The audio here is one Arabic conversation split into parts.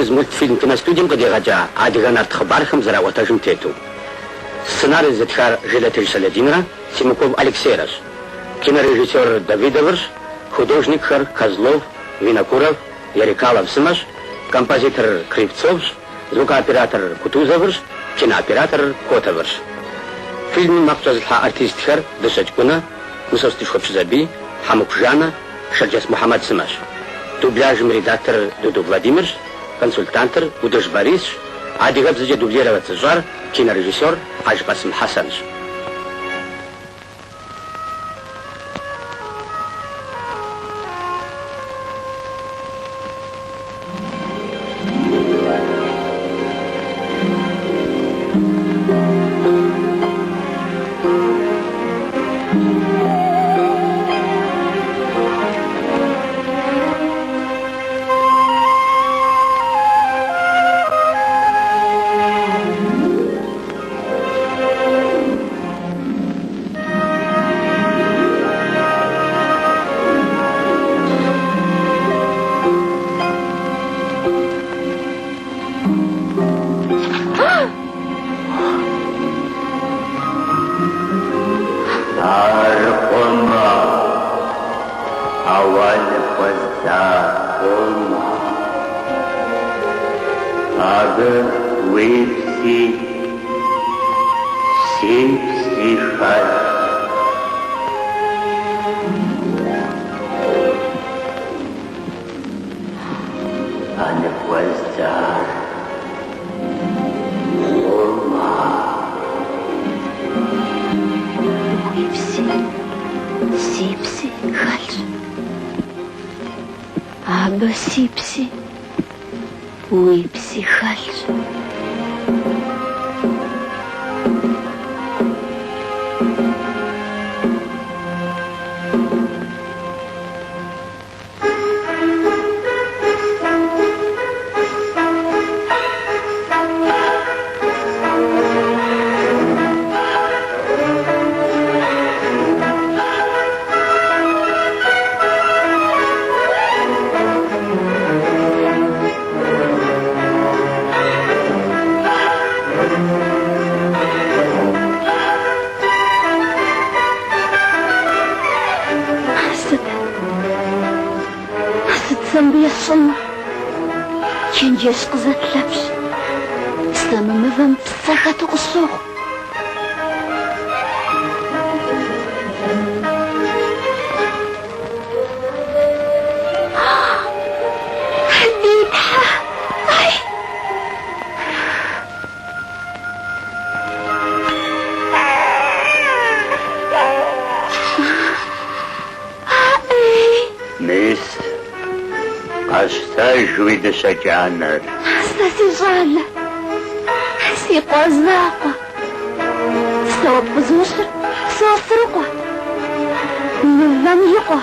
из мультфильм киностудием къыдегъэкӏа адыгэ нарт хъыбархэм зэраӏуэтэжым тету. Сценарий зытхар Желатыж Саладинрэ Симаков Алексейращ. Кинорежиссер Давидовырщ, художникхэр Козлов, Винокуров, Ярикалов Сымащ, композитор Кривцовщ, звукооператор Кутузовырщ, кинооператор Котовырщ. Фильмым макъ кӏэзылъхьа артистхэр Дыщэкӏ-Кӏунэ, Мысостышхуэ Пщызабий, Хьэмыху Жанэ, Шэрджэс Мухьэмэд Сымащ. Дубляжым редактор Дуду Владимирщ, консультантыр Удыж Борисщ, адыгэбзэкӏэ дублировэ цӏыщӏар кинорежиссер Хьэжбасым Хьэсэнщ. Сипси, уипси хальч. Кенжеш кызатлапш, станымывам псахату кусох. أستاجوي دسجانر أستاذي جالة سيقوى الزاقة سوى بزوشر سوى سرقوى نظام يقوى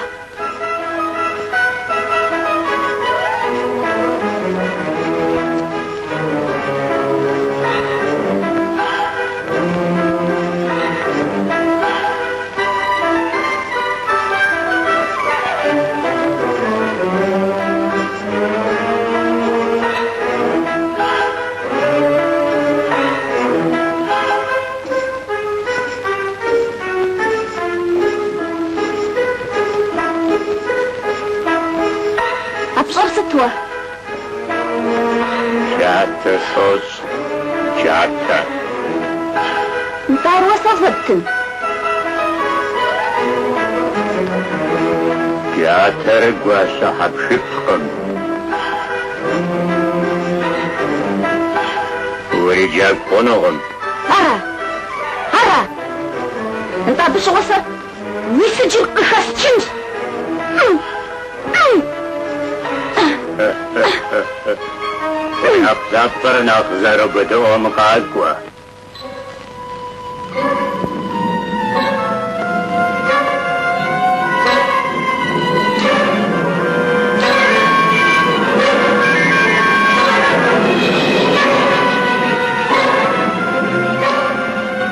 جاتا صوص جاتا انتار وصفتن جاتا رقوة صاحب شفقم ورجال قنغم هرا انت بش وصل ويسجل قخص تشمس أفضل نخزر بدو مقاقوة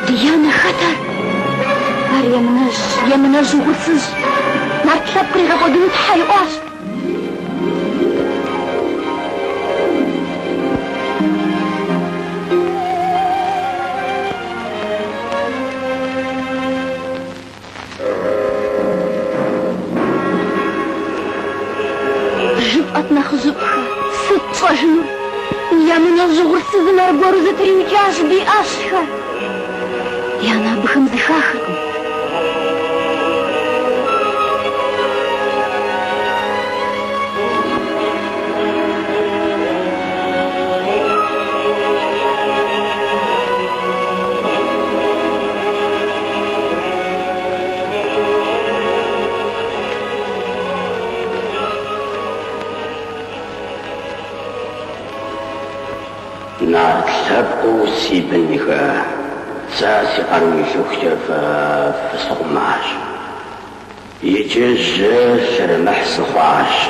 ديانا خطر يمنا جوغسز نارتلاب قريغا قدوت حيواش Боже, я мене журси за нарбору за тринчаш би ашха. Я на бхам захахаком. На цапку сипельника, цаси армишухтев в сумаш. يجز سرمح صفاش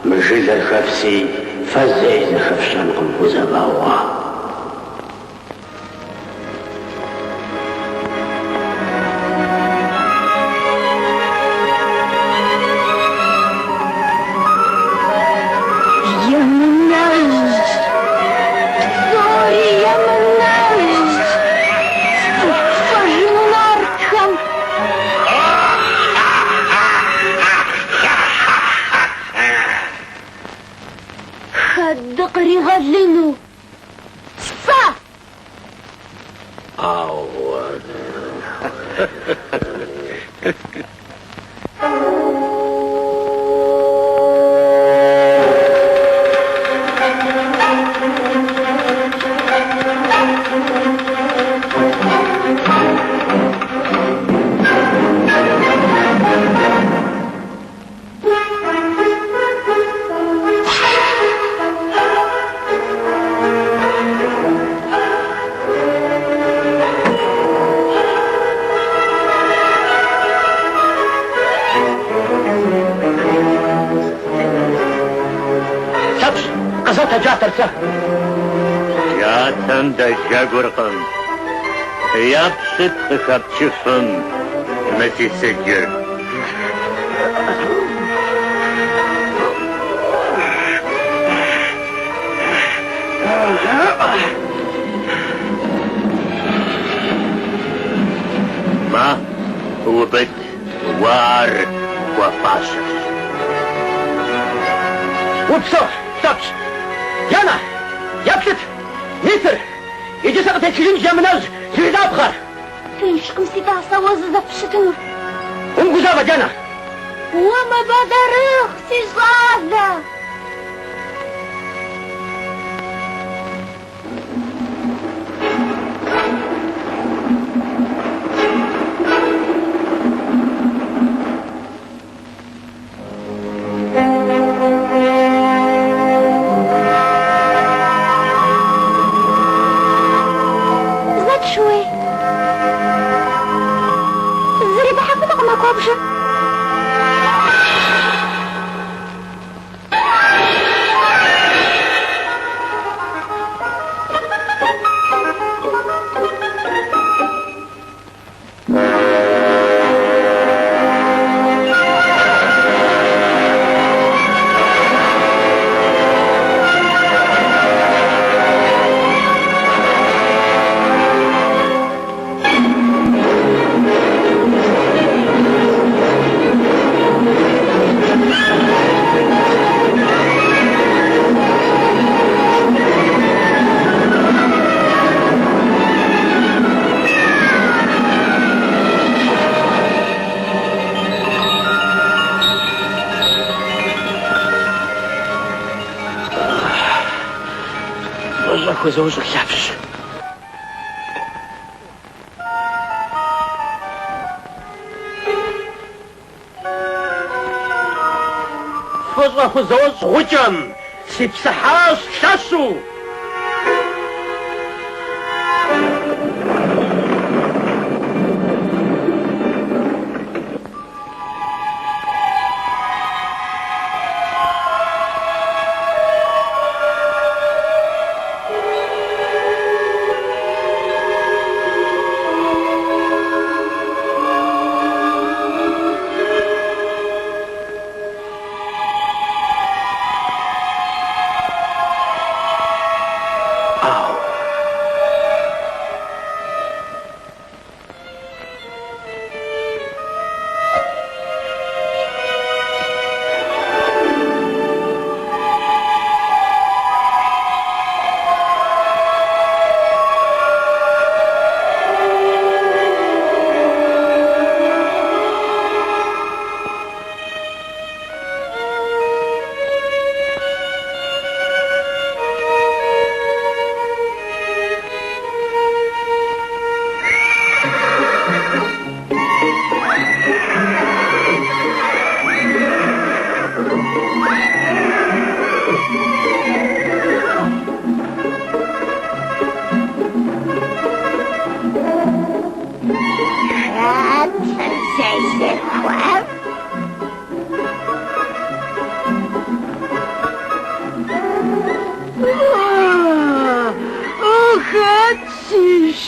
مجد الخفسي فزيد خفشان قنبوز باوا يا مناج سوري يا مناج فجن ناركم دقري غلنو صا أول جاتر جاتن دا جاگرقم يابسط خبچفم متي سجر ما هو بد وار وفاشل وبصح تاتش يانا يابسط ميتر يجي سقط تشيلين جامناز زيد أبخر تنشكم سيدا سواز زفشتور ونقزابة جانا وما بدرخ سيزادة وزوجك يابش فوزه زوج غجم سبسحاس شاسو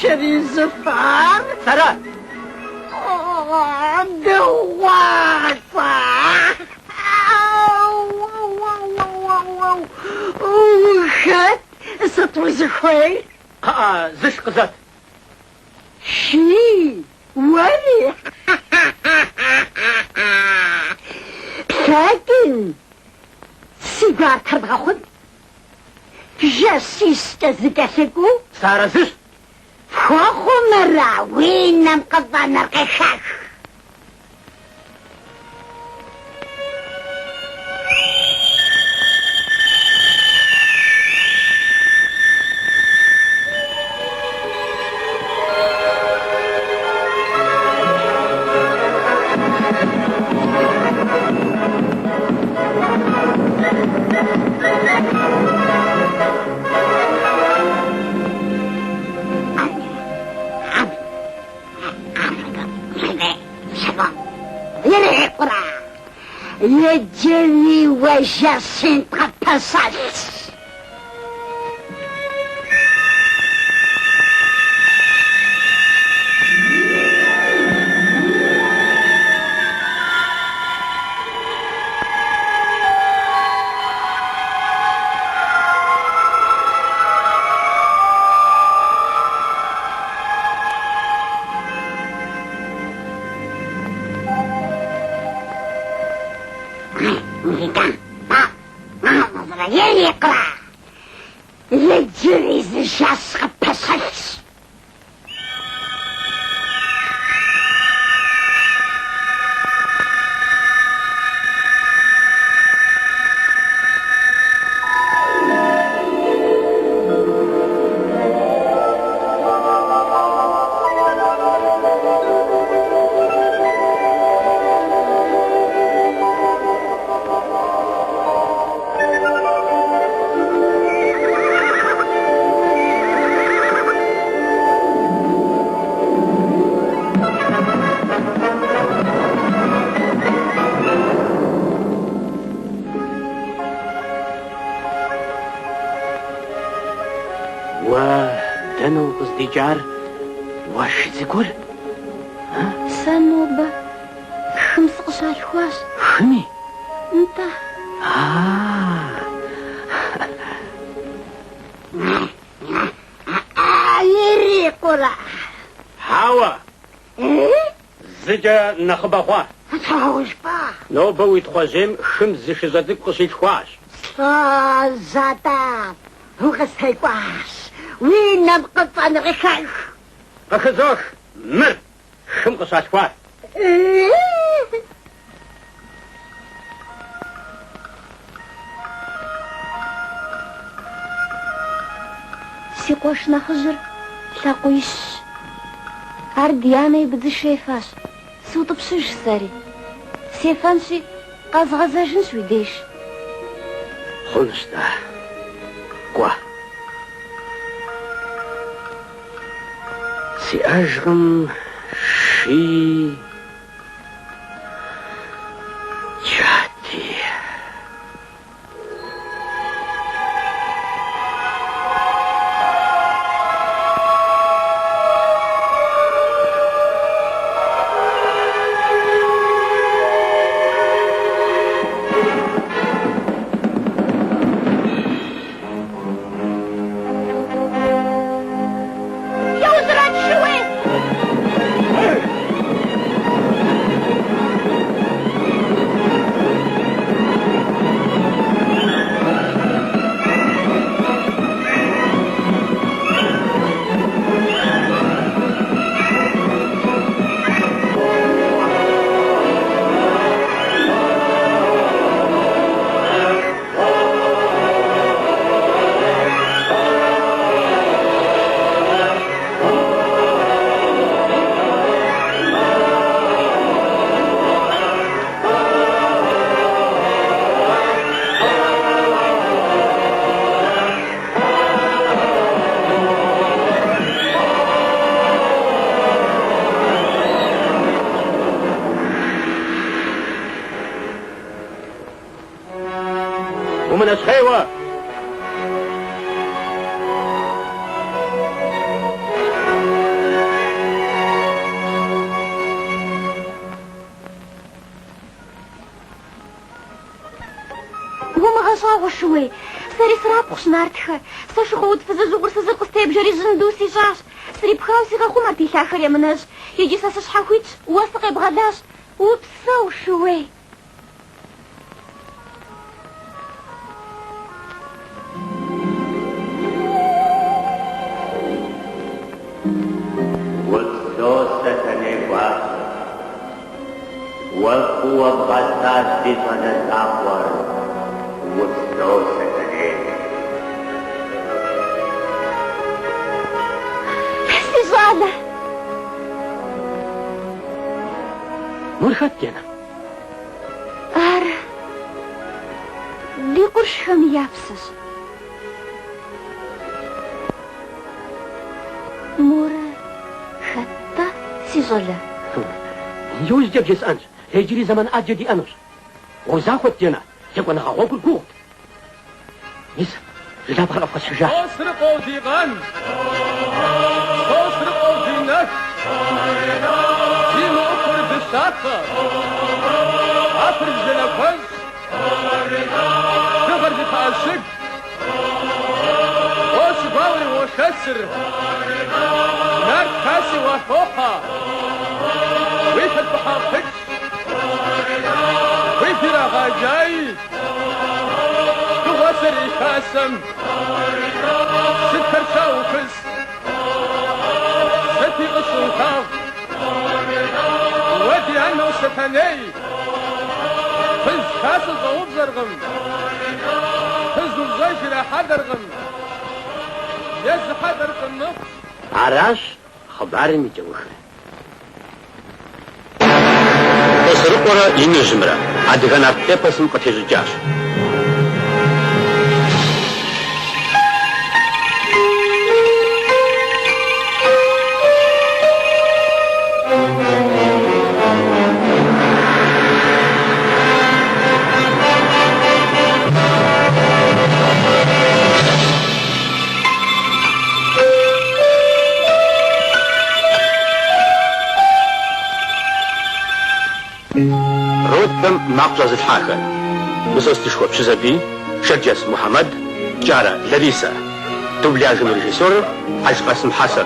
شري زفار سارة دوافة وخات سطوي زخوي زش قزات شي ولي ساكن سيجار تربغا خد جاسيس تزكاسكو سارة زش فوخو مرة وين نقضى نرقشاش يجري وجاسين تغطسات يقرأ يجري زجاس غطسات ودنو قصديجار واش تقول سنوبة خمس قشار خواش خمي انت يري قرا حاوة زجا نخبا خوا تراوش با نو بوي تخوازيم خمس زش زادك قصيد خواش زادا هو غسهي قواش وين نبقى نغشاش أخذوش مر خم قصاش خواش سيقوش نخجر لاقويش عردياني بدي شيفاش سوط بشوش ساري سيفانشي قاز غزاجن سويديش خلصتا قوا سي أجغم شي جاتي ومن أسخيوة Снартха, сашхот фазазугр сазакустеб жаризндус ишаш. Срипхау сигахумар тилахар ямнаш. Яги сасашхахуич, уасакай бгадаш. Упсау шуэй. والقوة بغتاش دي صدى الأخور والسوسة تنين سيزالة مرخدتنا دي قرشهم يابسس مرخدة سيزالة يوز جبجس أنت هيجري زمن أجدي أنوس وزاخوتنا يكون غوك الكوت يس لا تعرف الشجاع أسرقوا ديغان أسرقوا دينك ديما أفر بالشاطة أفر الجنفز تغر بتعشق وشباوي وخسر نار كاسي وفوحة ويفت بحافظ ويفرا غاجاي تغسر إخاسم ستر شاوفز ستي غصوخاف ودي عنه ستاني فز كاسل ضوب زرغم فز نزاجر حدرغم يز حدر النص عراش خباري ميجوخي سرقورا ينجمرا عدغنا بيبسن قتيجاش مقصد الحاكم مسوس تشكو بشزبي شجس محمد جارة لريسا دوبلاج من ريجيسور عز قاسم حسن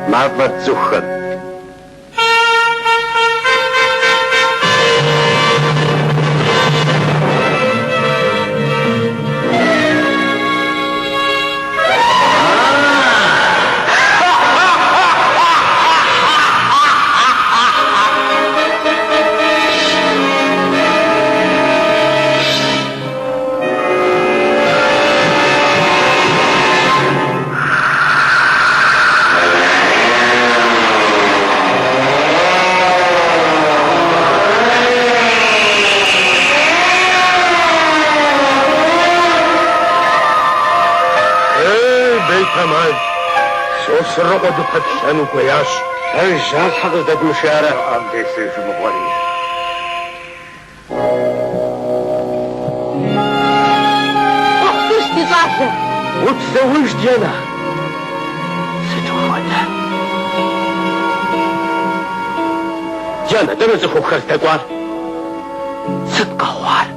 معبد زخن سرقوا دقة شانو كوياش الجاز حضرتك مشارع عم بيسيج مغوري اختوش تزعزع وتزوجت ديانا ستوفد ديانا دمزخو خرتك وار صدق خوار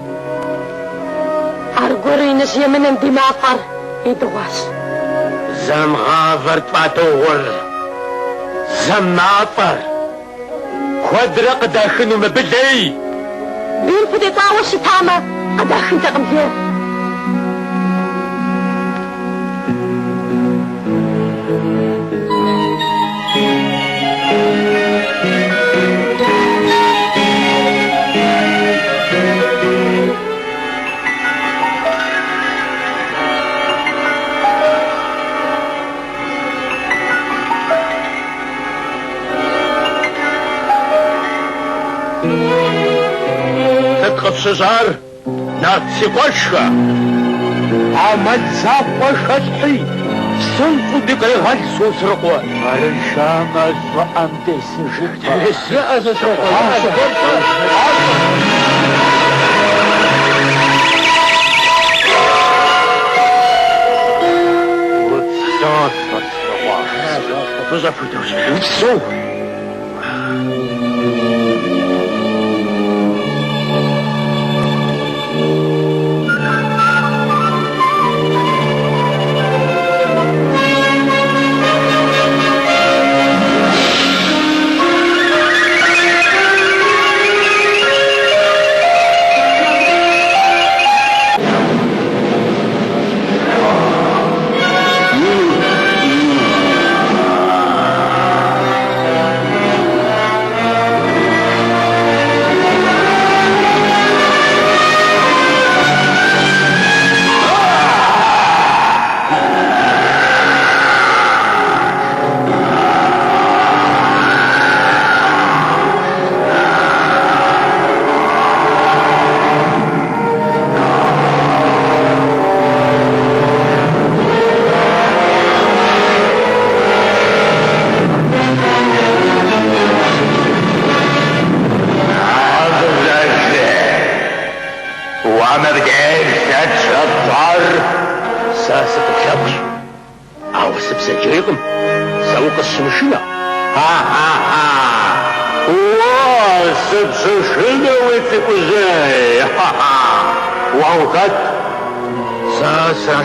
أرجورينش يمنن دماغر يدواش زم غافر فاتور زم ناطر خدرق داخنو مبدي بين فدي طاوش تاما قداخن تقبليه الشجر ناتسي قشة عمل زاب قشة سنفو دقري هل سوسرقوا الشام أزرع أمدس جدا السرقة سسرقوا وفسو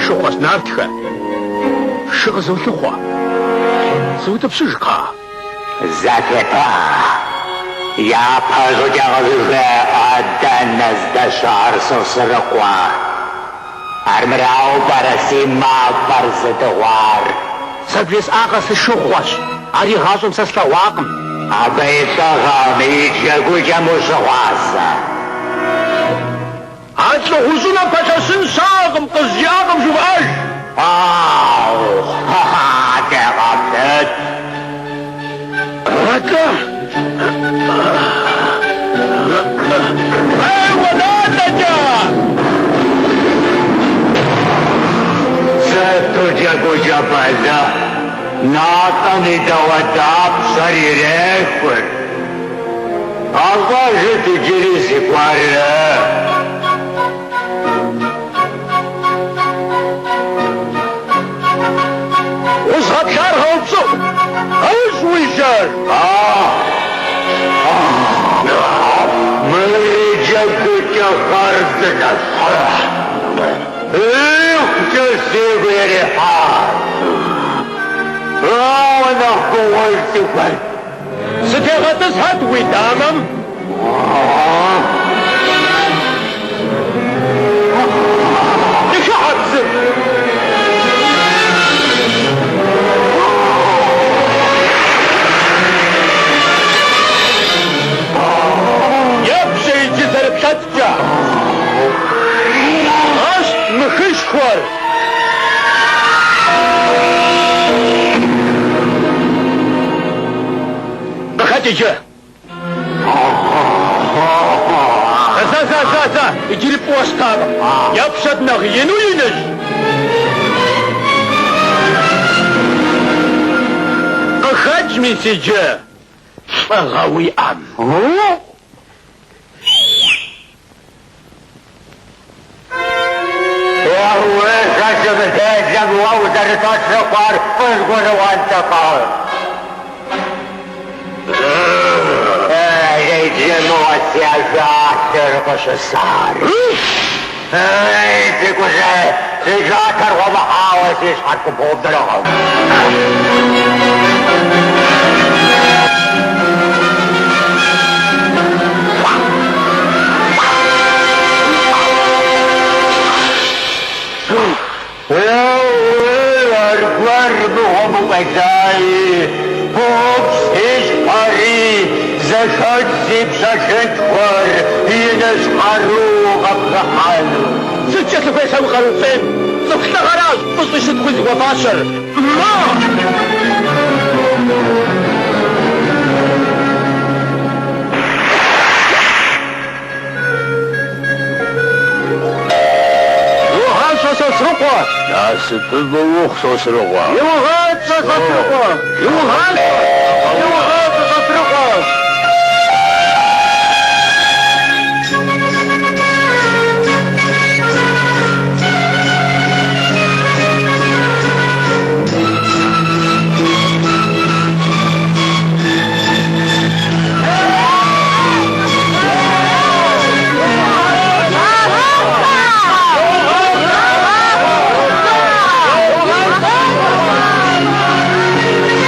شو نارتك شو زوت الخوا زوت بسجقة زكتا يا بازو جاغزة عدن نزد شعر سسرقوا ارمراو برسي ما برز دوار سبليس آقاس الشوخوش عري غازم سسلواقم عبيتا غامي جاقو جامو سواسا عدل حزونا باشاسن ساقم قزياقم شوفاش تغبت ركا ولا نجا ستو جاقو جابالا ناطني دواداب سريرك پر آغاز تجري سپاره وصغت شارها وبصو ايش ويشار مريجك خرد الصح اختسي بريحان وانا قولت فرد ستغطس هدوي دامم لشعب زر شتجا غاش مخيش خوار بخاتيجا زا يجري بوستاغ يبشد نغينو ينج بخاج ميسيجا فغاوي ام وزرتات سفار فزقون وانتقال يجمع سيجاتر قشصار تقول سيجاتر ومحاوس يشحركم بهم دلوهم Guardo Megai, Pops is Paris, the Shotip Sachet Ines Haru of the Hal. زدت كيفاش أبغى الفيلم لو كنت غراج بص شد كل وفاشر Das ist bewuchs aus Rohr. Johann,